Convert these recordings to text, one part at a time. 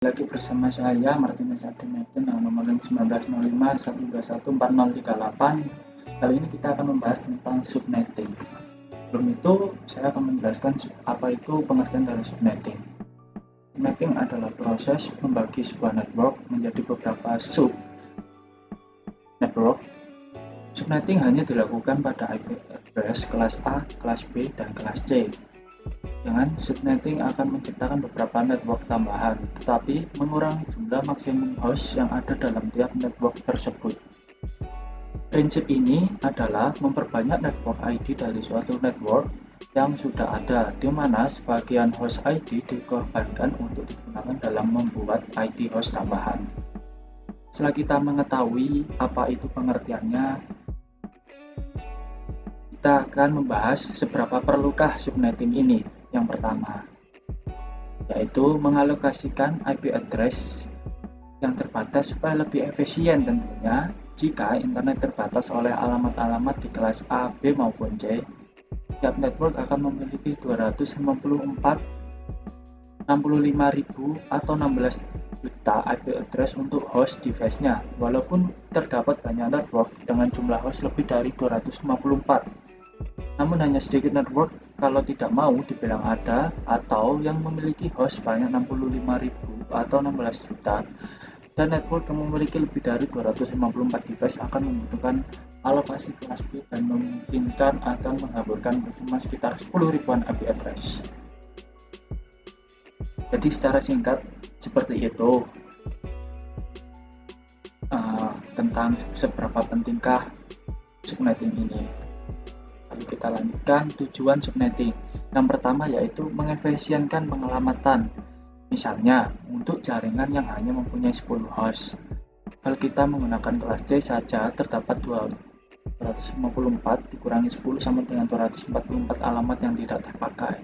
Lagi bersama saya Martinez Ademeten dengan nomor 1905 121 4038. Kali ini kita akan membahas tentang subnetting. Sebelum itu, saya akan menjelaskan apa itu pengertian dari subnetting. Subnetting adalah proses membagi sebuah network menjadi beberapa sub-network. Subnetting hanya dilakukan pada IP address kelas A, kelas B, dan kelas C. Dengan subnetting akan menciptakan beberapa network tambahan, tetapi mengurangi jumlah maksimum host yang ada dalam tiap network tersebut. Prinsip ini adalah memperbanyak network ID dari suatu network yang sudah ada, di mana sebagian host ID dikorbankan untuk digunakan dalam membuat ID host tambahan. Setelah kita mengetahui apa itu pengertiannya, kita akan membahas seberapa perlukah subnetting ini. Yang pertama, yaitu mengalokasikan IP address yang terbatas supaya lebih efisien tentunya. Jika internet terbatas oleh alamat-alamat di kelas A, B maupun C, tiap network akan memiliki 254, 65.000 atau 16 juta IP address untuk host device-nya, walaupun terdapat banyak network dengan jumlah host lebih dari 254. Namun hanya sedikit network kalau tidak mau dibilang ada atau yang memiliki host banyak 65.000 atau 16 juta, dan network yang memiliki lebih dari 254 device akan membutuhkan alokasi kelas B dan memungkinkan akan menghamburkan percuma sekitar 10 ribuan IP address. Jadi secara singkat seperti itu tentang seberapa pentingkah subnetting ini. Lalu kita lanjutkan tujuan subnetting. Yang pertama yaitu mengefisienkan pengelamatan. Misalnya, untuk jaringan yang hanya mempunyai 10 host. Kalau kita menggunakan kelas C saja, terdapat 254 dikurangi 10 sama dengan 244 alamat yang tidak terpakai.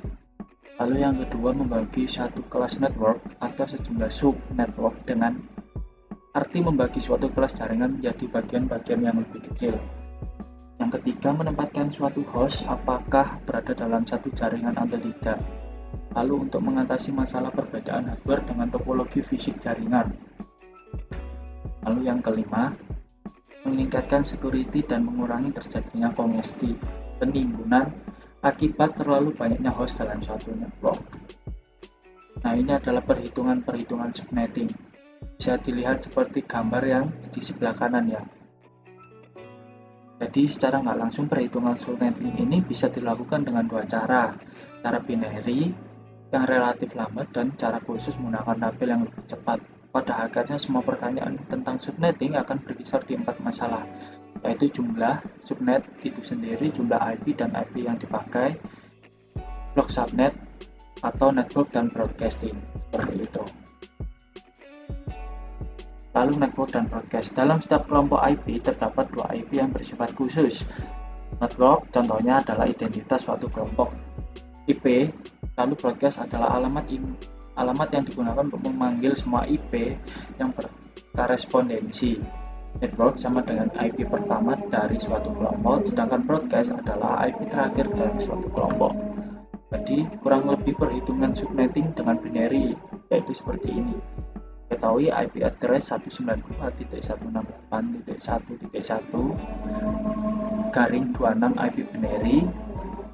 Lalu yang kedua, membagi satu kelas network atau sejumlah sub-network dengan arti membagi suatu kelas jaringan menjadi bagian-bagian yang lebih kecil. Yang ketiga, menempatkan suatu host apakah berada dalam satu jaringan atau tidak. Lalu untuk mengatasi masalah perbedaan hardware dengan topologi fisik jaringan. Lalu yang kelima, meningkatkan security dan mengurangi terjadinya kongesti, penimbunan akibat terlalu banyaknya host dalam suatu network. Nah, ini adalah perhitungan-perhitungan subnetting. Bisa dilihat seperti gambar yang di sebelah kanan ya. Jadi secara nggak langsung perhitungan subnetting ini bisa dilakukan dengan dua cara binary yang relatif lambat dan cara khusus menggunakan tabel yang lebih cepat. Pada hakikatnya semua pertanyaan tentang subnetting akan berkisar di 4 masalah, yaitu jumlah subnet itu sendiri, jumlah IP dan IP yang dipakai, block subnet atau network dan broadcasting, seperti itu. Lalu network dan broadcast. Dalam setiap kelompok IP terdapat dua IP yang bersifat khusus. Network contohnya adalah identitas suatu kelompok IP, lalu broadcast adalah alamat yang digunakan untuk memanggil semua IP yang berkorespondensi. Network sama dengan IP pertama dari suatu kelompok, sedangkan broadcast adalah IP terakhir dari suatu kelompok. Jadi kurang lebih perhitungan subnetting dengan binary yaitu seperti ini. Ketahui IP address 192.168.1.1 garing 26 IP binary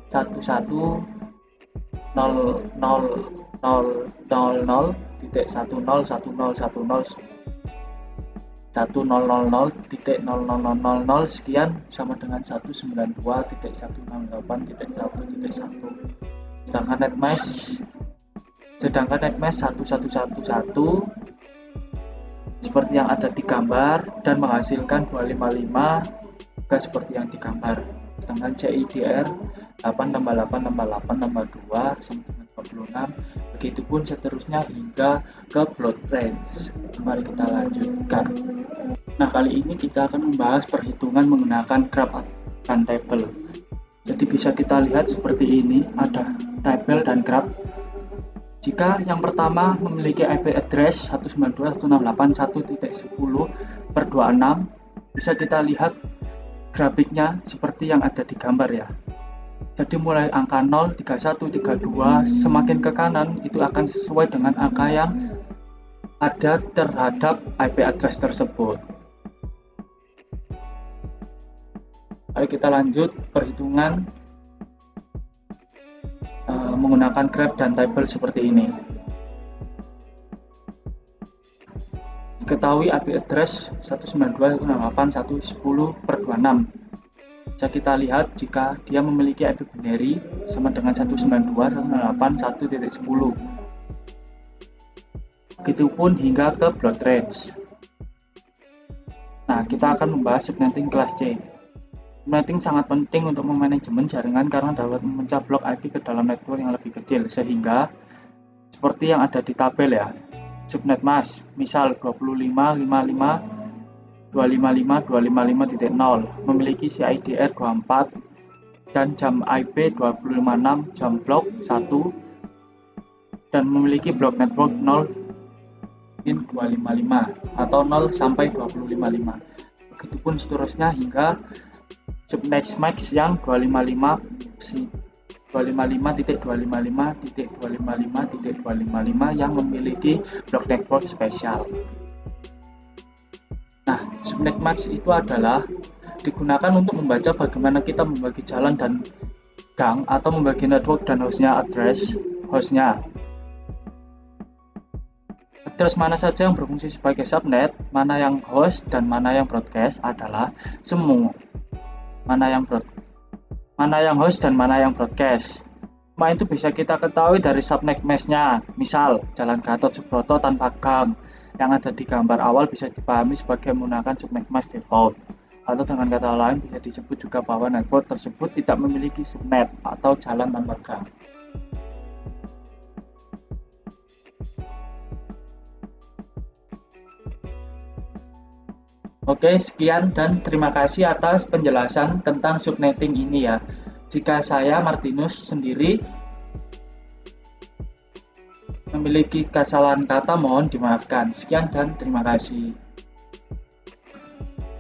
11.00.10.10.10.1000.0000 sekian sama dengan 192.168.1.1. Sedangkan netmesh 1111 seperti yang ada di gambar dan menghasilkan 255 juga seperti yang digambar. Sedangkan CIDR 8 tambah 8 tambah 8 tambah 2 sama dengan 26, begitupun seterusnya hingga ke block range. Mari kita lanjutkan. Nah, kali ini kita akan membahas perhitungan menggunakan graph dan tabel. Jadi bisa kita lihat seperti ini, ada tabel dan graph. Jika yang pertama memiliki IP address 192.168.1.10/26, bisa kita lihat grafiknya seperti yang ada di gambar ya. Jadi mulai angka 0, 31, 32 semakin ke kanan itu akan sesuai dengan angka yang ada terhadap IP address tersebut. Mari kita lanjut perhitungan menggunakan graph dan table seperti ini. Diketahui IP address 192.168.110/26. Bisa kita lihat jika dia memiliki IP binary sama dengan 192.168.1.10. Begitupun hingga ke block range. Nah, kita akan membahas subnetting kelas C. Subnetting sangat penting untuk memanajemen jaringan karena dapat memecah blok IP ke dalam network yang lebih kecil, sehingga seperti yang ada di tabel ya. Subnet mask, misal 25.55.255.255.0 memiliki CIDR 24 dan jam IP 256 jam blok 1 dan memiliki blok network 0-255 atau 0 sampai 255. Begitupun seterusnya hingga subnet max yang 255.255.255.255 yang memiliki blok network spesial. Nah, subnet max itu adalah digunakan untuk membaca bagaimana kita membagi jalan dan gang atau membagi network dan hostnya hostnya. Address mana saja yang berfungsi sebagai subnet, mana yang host dan mana yang broadcast adalah semua. Mana yang host dan mana yang broadcast. Semua itu bisa kita ketahui dari subnet mask-nya. Misal, jalan Gatot Subroto tanpa gang yang ada di gambar awal bisa dipahami sebagai menggunakan subnet mask default. Atau dengan kata lain bisa disebut juga bahwa network tersebut tidak memiliki subnet atau jalan tanpa gang. Oke, sekian dan terima kasih atas penjelasan tentang subnetting ini ya. Jika saya Martinus sendiri memiliki kesalahan kata mohon dimaafkan. Sekian dan terima kasih.